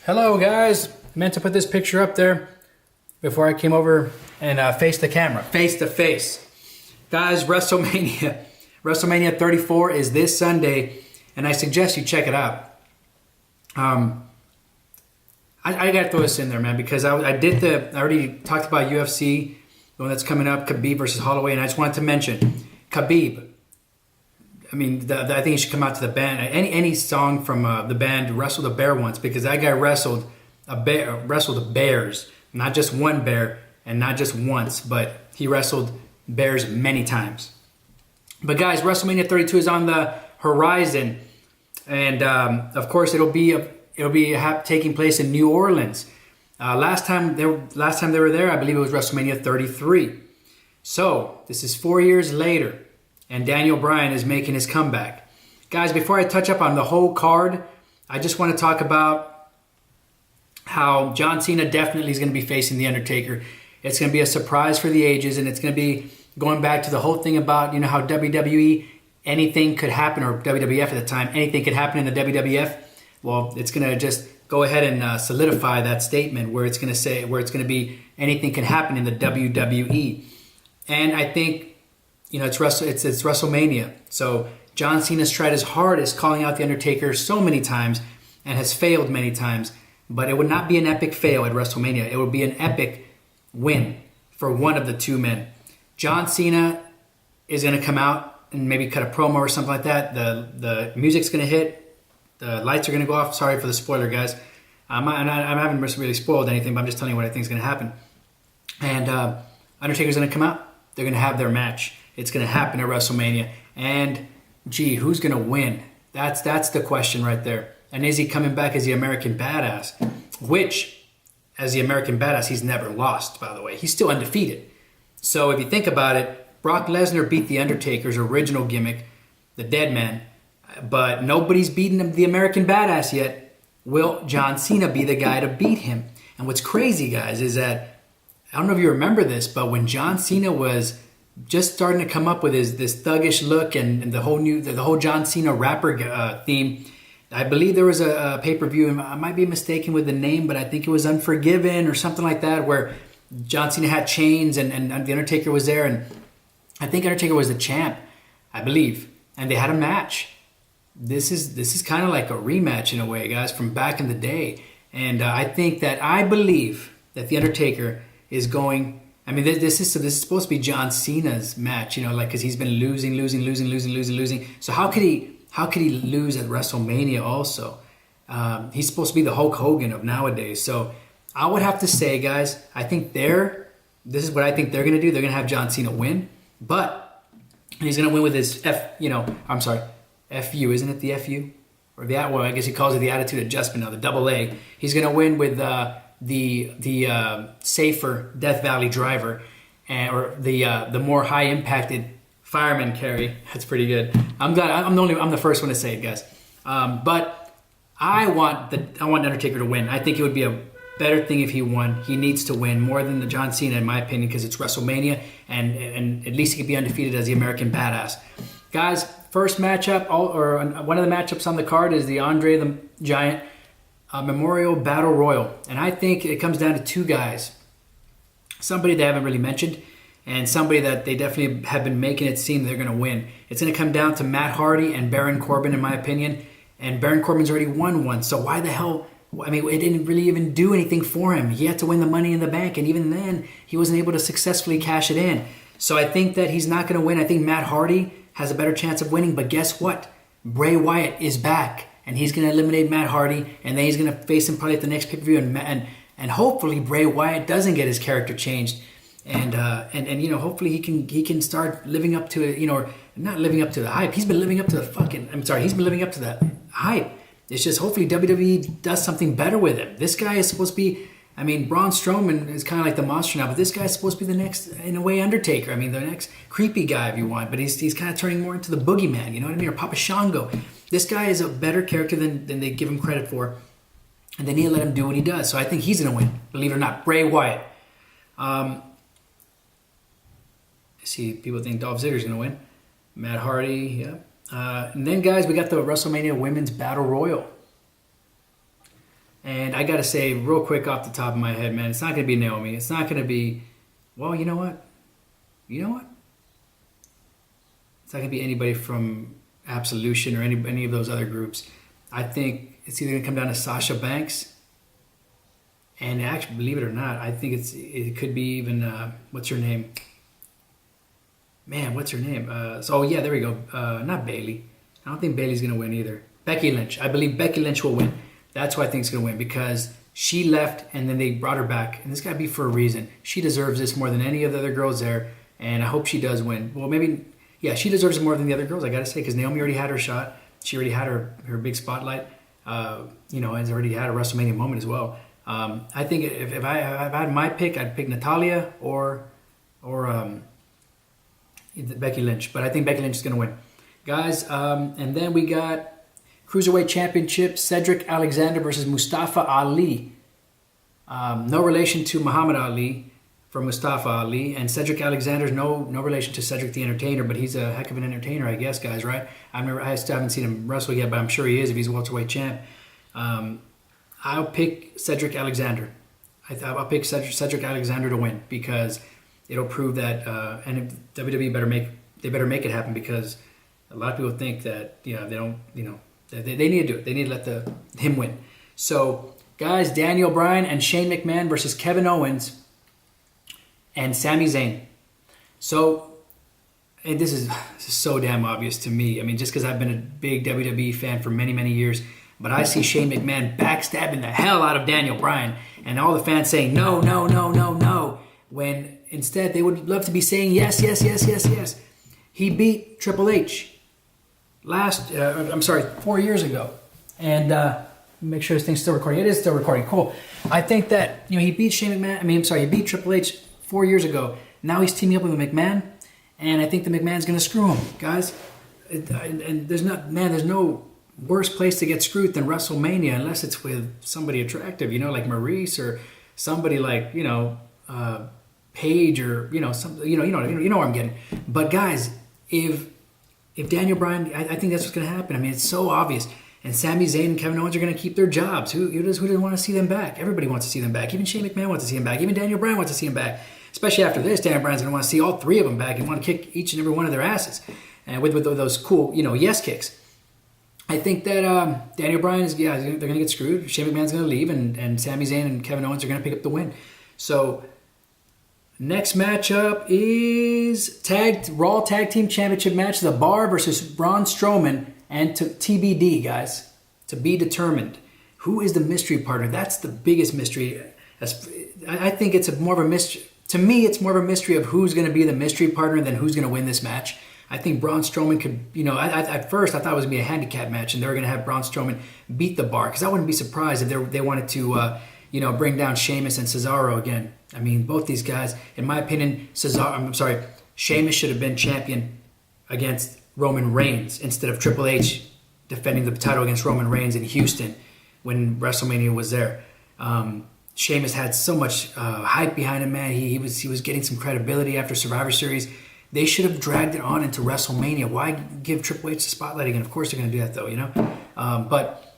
Hello guys, I meant to put this picture up there before I came over and faced the camera, face to face. Guys, WrestleMania 34 is this Sunday, and I suggest you check it out. I gotta throw this in there, man, because I already talked about UFC, the one that's coming up, Khabib versus Holloway, and I just wanted to mention Khabib. I mean, I think he should come out to the band. Any song from the band Wrestle the Bear once, because that guy wrestled bears, not just one bear and not just once, but he wrestled bears many times. But guys, WrestleMania 32 is on the horizon, and of course it'll be taking place in New Orleans. Last time they were there, I believe it was WrestleMania 33. So this is 4 years later. And Daniel Bryan is making his comeback. Guys, before I touch up on the whole card, I just want to talk about how John Cena definitely is going to be facing The Undertaker. It's going to be a surprise for the ages, and it's going to be going back to the whole thing about, how WWE, anything could happen, or WWF at the time, anything could happen in the WWF. Well, it's going to just go ahead and solidify that statement where it's going to be anything can happen in the WWE. And I think it's WrestleMania. So John Cena's tried his hardest calling out The Undertaker so many times and has failed many times. But it would not be an epic fail at WrestleMania. It would be an epic win for one of the two men. John Cena is going to come out and maybe cut a promo or something like that. The music's going to hit. The lights are going to go off. Sorry for the spoiler, guys. I haven't really spoiled anything, but I'm just telling you what I think is going to happen. And Undertaker's going to come out. They're going to have their match. It's going to happen at WrestleMania. And, who's going to win? That's the question right there. And is he coming back as the American Badass? Which, as the American Badass, he's never lost, by the way. He's still undefeated. So if you think about it, Brock Lesnar beat The Undertaker's original gimmick, the Dead Man. But nobody's beaten the American Badass yet. Will John Cena be the guy to beat him? And what's crazy, guys, is that, I don't know if you remember this, but when John Cena was just starting to come up with this thuggish look and the whole John Cena rapper theme, I believe there was a pay-per-view, and I might be mistaken with the name, but I think it was Unforgiven or something like that, where John Cena had chains and The Undertaker was there, and I think Undertaker was the champ, I believe, and they had a match. This is kind of like a rematch in a way, guys, from back in the day, and I believe that The Undertaker is going. I mean, this is supposed to be John Cena's match, because he's been losing. So how could he lose at WrestleMania also? He's supposed to be the Hulk Hogan of nowadays. So I would have to say, guys, I think this is what I think they're going to do. They're going to have John Cena win, but he's going to win with his FU, isn't it the FU? Or I guess he calls it the attitude adjustment, the double A. He's going to win with the safer Death Valley driver, or the more high impacted fireman carry. That's pretty good. I'm the first one to say it, guys. But I want Undertaker to win. I think it would be a better thing if he won. He needs to win more than the John Cena, in my opinion, because it's WrestleMania, and at least he could be undefeated as the American Badass. Guys, first matchup, one of the matchups on the card is the Andre the Giant Memorial Battle Royal. And I think it comes down to two guys. Somebody they haven't really mentioned, and somebody that they definitely have been making it seem they're going to win. It's going to come down to Matt Hardy and Baron Corbin, in my opinion. And Baron Corbin's already won one, so why the hell? I mean, it didn't really even do anything for him. He had to win the Money in the Bank, and even then, he wasn't able to successfully cash it in. So I think that he's not going to win. I think Matt Hardy has a better chance of winning, but guess what? Bray Wyatt is back. And he's going to eliminate Matt Hardy, and then he's going to face him probably at the next pay-per-view, and hopefully Bray Wyatt doesn't get his character changed, and hopefully he can start living up to it, or not living up to the hype. He's been living up to he's been living up to the hype. It's just hopefully WWE does something better with him. This guy is supposed to be, Braun Strowman is kind of like the monster now, but this guy's supposed to be the next, in a way, Undertaker. The next creepy guy if you want, but he's kind of turning more into the boogeyman, you know what I mean, or Papa Shango. This guy is a better character than they give him credit for, and they need to let him do what he does. So I think he's going to win, believe it or not. Bray Wyatt. I see people think Dolph Ziggler's going to win. Matt Hardy, yeah. And then, guys, we got the WrestleMania Women's Battle Royal. And I got to say real quick off the top of my head, man, it's not going to be Naomi. It's not going to be, well, you know what? You know what? It's not going to be anybody from Absolution or any of those other groups. I think it's either going to come down to Sasha Banks. And actually, believe it or not, I think it could be even, what's her name? Man, what's her name? Yeah, there we go. Not Bailey. I don't think Bailey's going to win either. Becky Lynch. I believe Becky Lynch will win. That's who I think is going to win because she left and then they brought her back. And this got to be for a reason. She deserves this more than any of the other girls there. And I hope she does win. Well, maybe, yeah, she deserves it more than the other girls, I got to say, because Naomi already had her shot. She already had her big spotlight. And has already had a WrestleMania moment as well. I think if I had my pick, I'd pick Natalya or Becky Lynch. But I think Becky Lynch is going to win. Guys, and then we got Cruiserweight Championship, Cedric Alexander versus Mustafa Ali. No relation to Muhammad Ali from Mustafa Ali. And Cedric Alexander's no relation to Cedric the Entertainer, but he's a heck of an entertainer, I guess, guys, right? I still haven't seen him wrestle yet, but I'm sure he is if he's welterweight champ. I'll pick Cedric Alexander. I'll pick Cedric Alexander to win because it'll prove that, and WWE better make it happen because a lot of people think that they don't, they need to do it. They need to let him win. So, guys, Daniel Bryan and Shane McMahon versus Kevin Owens and Sami Zayn. So, and this is so damn obvious to me. I mean, just because I've been a big WWE fan for many, many years, but I see Shane McMahon backstabbing the hell out of Daniel Bryan and all the fans saying, no, no, no, no, no, when instead they would love to be saying yes, yes, yes, yes, yes. He beat Triple H 4 years ago. And make sure this thing's still recording. It is still recording. Cool. I think that, he beat he beat Triple H 4 years ago. Now he's teaming up with McMahon. And I think the McMahon's going to screw him, guys. And there's no worse place to get screwed than WrestleMania unless it's with somebody attractive, like Maurice or somebody like, Paige or, you know where I'm getting. But guys, if Daniel Bryan, I think that's what's going to happen. I mean, it's so obvious. And Sami Zayn and Kevin Owens are going to keep their jobs. Who doesn't want to see them back? Everybody wants to see them back. Even Shane McMahon wants to see them back. Even Daniel Bryan wants to see them back. Especially after this, Daniel Bryan's going to want to see all three of them back and want to kick each and every one of their asses. And with those cool, yes kicks. I think that Daniel Bryan they're going to get screwed. Shane McMahon's going to leave, and Sami Zayn and Kevin Owens are going to pick up the win. So, next matchup is Raw Tag Team Championship match: The Bar versus Braun Strowman, and TBD, guys, to be determined. Who is the mystery partner? That's the biggest mystery. I think it's more of a mystery. To me, it's more of a mystery of who's going to be the mystery partner than who's going to win this match. I think Braun Strowman could, at first I thought it was going to be a handicap match and they were going to have Braun Strowman beat The Bar, because I wouldn't be surprised if they wanted to, bring down Sheamus and Cesaro again. I mean, both these guys, in my opinion, Sheamus should have been champion against Roman Reigns instead of Triple H defending the title against Roman Reigns in Houston when WrestleMania was there. Sheamus had so much hype behind him, man. He was getting some credibility after Survivor Series. They should have dragged it on into WrestleMania. Why give Triple H the spotlight again? Of course they're going to do that, though, But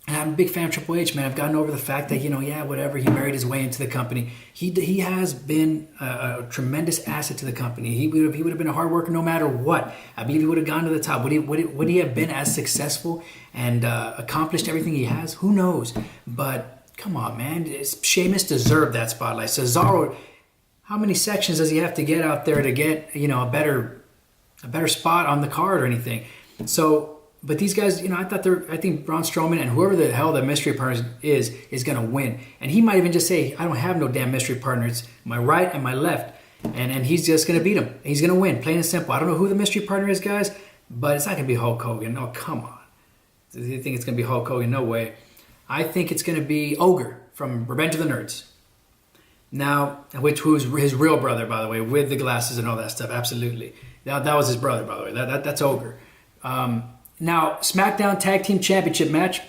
I'm a big fan of Triple H, man. I've gotten over the fact that, whatever, he married his way into the company. He has been a tremendous asset to the company. He would have been a hard worker no matter what. I believe he would have gone to the top. Would he have been as successful and accomplished everything he has? Who knows? But come on, man. Sheamus deserved that spotlight. Cesaro, how many sections does he have to get out there to get, a better spot on the card or anything? So, but these guys, I think Braun Strowman and whoever the hell the mystery partner is going to win. And he might even just say, I don't have no damn mystery partner. It's my right and my left. And he's just going to beat him. He's going to win, plain and simple. I don't know who the mystery partner is, guys, but it's not going to be Hulk Hogan. Oh, come on. Do you think it's going to be Hulk Hogan? No way. I think it's going to be Ogre from Revenge of the Nerds. Now, who's his real brother, by the way, with the glasses and all that stuff. Absolutely. That was his brother, by the way. That's Ogre. Now, SmackDown Tag Team Championship match.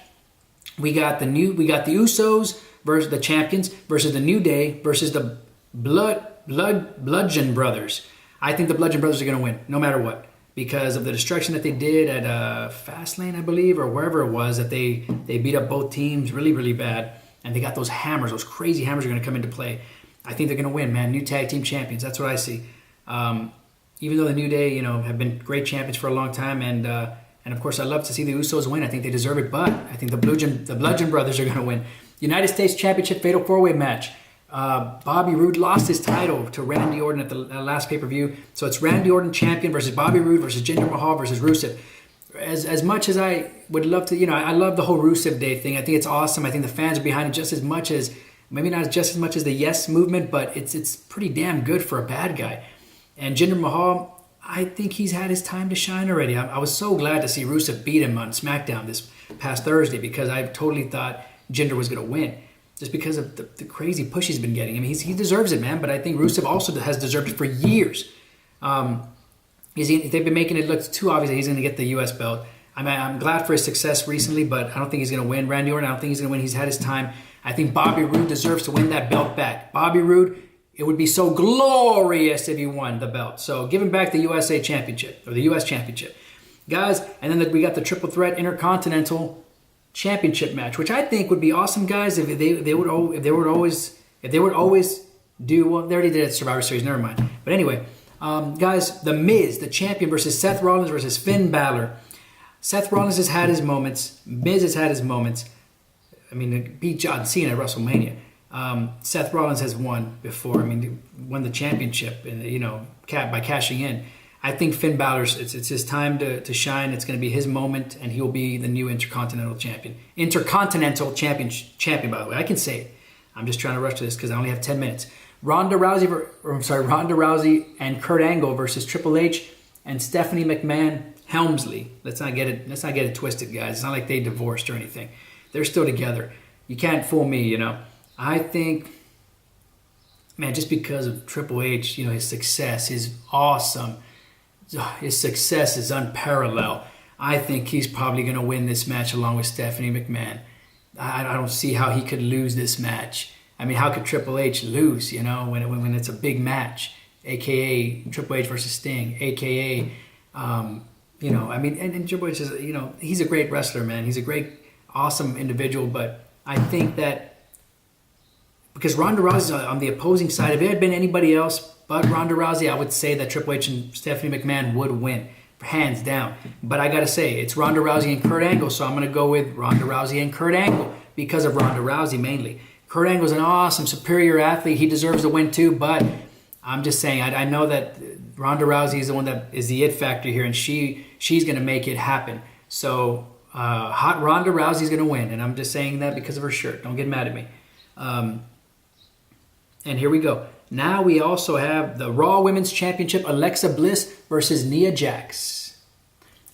We got the Usos versus the champions versus the New Day versus the Bludgeon Brothers. I think the Bludgeon Brothers are going to win, no matter what. because of the destruction that they did at Fastlane, I believe, or wherever it was, that they beat up both teams really, really bad. And they got those hammers, those crazy hammers are going to come into play. I think they're going to win, man. New tag team champions. That's what I see. Even though the New Day, have been great champions for a long time, and of course I love to see the Usos win. I think they deserve it, but I think the Bludgeon Brothers are going to win. United States Championship Fatal 4-Way match. Bobby Roode lost his title to Randy Orton at the last pay-per-view. So it's Randy Orton champion versus Bobby Roode versus Jinder Mahal versus Rusev. As much as I would love to, I love the whole Rusev Day thing. I think it's awesome. I think the fans are behind it just as much as, maybe not just as much as the Yes movement, but it's pretty damn good for a bad guy. And Jinder Mahal, I think he's had his time to shine already. I was so glad to see Rusev beat him on SmackDown this past Thursday, because I totally thought Jinder was going to win, just because of the crazy push he's been getting. I mean, he deserves it, man, but I think Rusev also has deserved it for years. They've been making it look too obvious that he's going to get the U.S. belt. I'm glad for his success recently, but I don't think he's going to win. Randy Orton, I don't think he's going to win. He's had his time. I think Bobby Roode deserves to win that belt back. Bobby Roode, it would be so glorious if he won the belt. So give him back the USA Championship, or the U.S. Championship. Guys, and then we got the Triple Threat Intercontinental Championship match, which I think would be awesome, guys, if they would always do, well, they already did it at Survivor Series, never mind. But anyway, guys, The Miz, the champion, versus Seth Rollins versus Finn Balor. Seth Rollins has had his moments. Miz has had his moments. I mean, beat John Cena at WrestleMania. Seth Rollins has won before. I mean, won the championship, and by cashing in. I think Finn Balor, it's his time to shine. It's going to be his moment, and he will be the new Intercontinental Champion. Intercontinental Champion, by the way. I can say it. I'm just trying to rush to this because I only have 10 minutes. Ronda Rousey and Kurt Angle versus Triple H and Stephanie McMahon Helmsley. Let's not get it twisted, guys. It's not like they divorced or anything. They're still together. You can't fool me, I think, man, just because of Triple H, his success is awesome. His success is unparalleled. I think he's probably going to win this match along with Stephanie McMahon. I don't see how he could lose this match. I mean, how could Triple H lose, when it's a big match, a.k.a. Triple H versus Sting, a.k.a., and Triple H is, he's a great wrestler, man. He's a great, awesome individual, but I think that because Ronda Rousey on the opposing side, if it had been anybody else but Ronda Rousey, I would say that Triple H and Stephanie McMahon would win, hands down. But I got to say, it's Ronda Rousey and Kurt Angle, so I'm going to go with Ronda Rousey and Kurt Angle because of Ronda Rousey mainly. Kurt Angle's an awesome, superior athlete. He deserves to win too, but I'm just saying, I know that Ronda Rousey is the one that is the it factor here, and she's going to make it happen. So hot Ronda Rousey's going to win, and I'm just saying that because of her shirt. Don't get mad at me. And here we go. Now we also have the Raw Women's Championship, Alexa Bliss versus Nia Jax.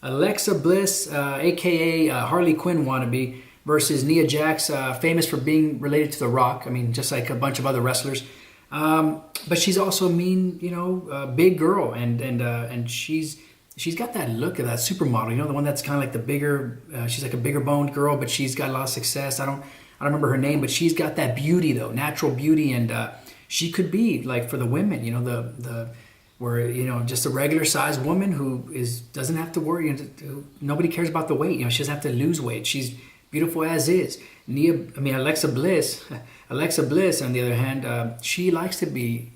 Alexa Bliss, a.k.a. Harley Quinn wannabe, versus Nia Jax, famous for being related to The Rock. I mean, just like a bunch of other wrestlers. But she's also a mean, big girl, and she's got that look of that supermodel. The one that's kind of like the bigger. She's like a bigger boned girl, but she's got a lot of success. I don't remember her name, but she's got that beauty though, natural beauty, and she could be like for the women, just a regular sized woman who doesn't have to worry. Nobody cares about the weight. She doesn't have to lose weight. She's beautiful as is. Alexa Bliss, on the other hand, she likes to be,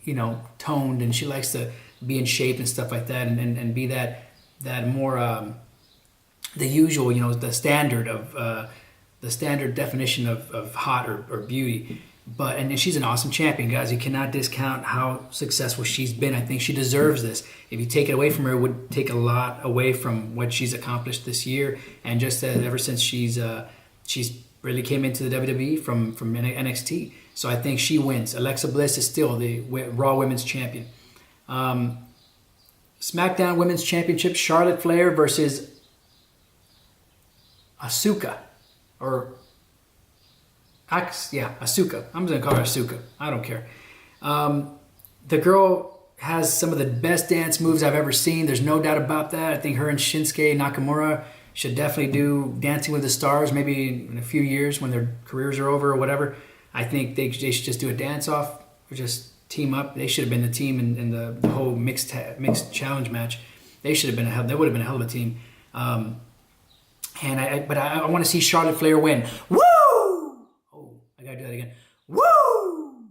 toned, and she likes to be in shape and stuff like that, and be that more the usual, the standard of the standard definition of hot or beauty. And she's an awesome champion, guys. You cannot discount how successful she's been. I think she deserves this. If you take it away from her, it would take a lot away from what she's accomplished this year, and just ever since she's really came into the WWE from NXT. So I think she wins. Alexa Bliss is still the Raw Women's Champion. SmackDown Women's Championship, Charlotte Flair versus Asuka. Asuka. I'm going to call her Asuka. I don't care. The girl has some of the best dance moves I've ever seen. There's no doubt about that. I think her and Shinsuke Nakamura should definitely do Dancing with the Stars maybe in a few years when their careers are over or whatever. I think they should just do a dance-off or just team up. They should have been the team in the whole mixed challenge match. They should have been they would have been a hell of a team. But I want to see Charlotte Flair win. Woo! Oh, I gotta do that again. Woo!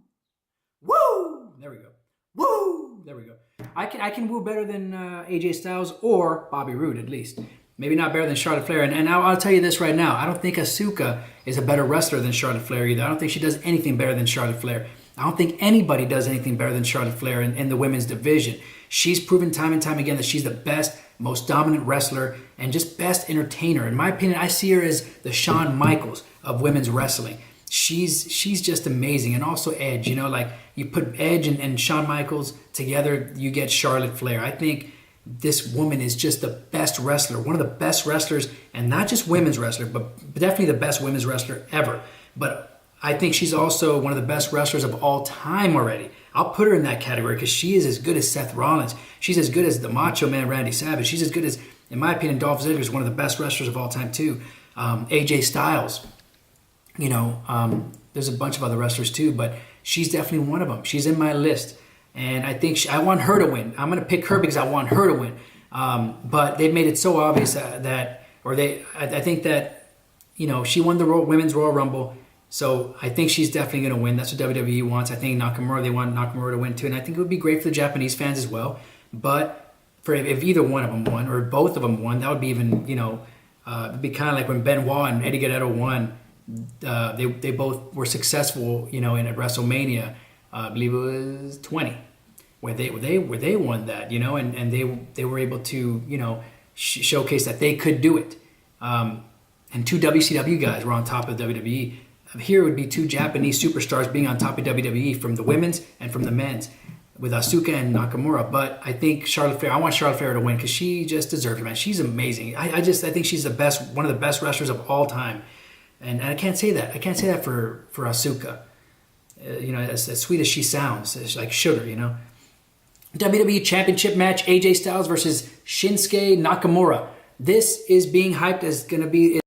Woo! There we go. Woo! There we go. I can woo better than AJ Styles or Bobby Roode at least. Maybe not better than Charlotte Flair. And I'll tell you this right now. I don't think Asuka is a better wrestler than Charlotte Flair either. I don't think she does anything better than Charlotte Flair. I don't think anybody does anything better than Charlotte Flair in the women's division. She's proven time and time again that she's the best, most dominant wrestler and just best entertainer. In my opinion, I see her as the Shawn Michaels of women's wrestling. She's just amazing. And also Edge, you know, like you put Edge and Shawn Michaels together, you get Charlotte Flair. I think this woman is just the best wrestler, one of the best wrestlers, and not just women's wrestler, but definitely the best women's wrestler ever. But I think she's also one of the best wrestlers of all time already. I'll put her in that category because she is as good as Seth Rollins. She's as good as the Macho Man Randy Savage. She's as good as, in my opinion, Dolph Ziggler is one of the best wrestlers of all time too. AJ Styles, you know, there's a bunch of other wrestlers too, but she's definitely one of them. She's in my list. And I think I want her to win. I'm going to pick her because I want her to win. But they've made it so obvious I think that, you know, she won the Women's Royal Rumble. So I think she's definitely going to win. That's what WWE wants. I think Nakamura, they want Nakamura to win too. And I think it would be great for the Japanese fans as well. But if either one of them won or both of them won, that would be even, you know, it'd be kind of like when Benoit and Eddie Guerrero won. They both were successful, you know, at WrestleMania. I believe it was 20, where they won that, you know, and they were able to, you know, showcase that they could do it. And two WCW guys were on top of WWE. Here would be two Japanese superstars being on top of WWE from the women's and from the men's, with Asuka and Nakamura. But I think Charlotte Flair, I want Charlotte Flair to win because she just deserves it, man. She's amazing. I think she's the best, one of the best wrestlers of all time. And I can't say that. I can't say that for Asuka. You know, as sweet as she sounds, it's like sugar, you know. WWE Championship match, AJ Styles versus Shinsuke Nakamura. This is being hyped as going to be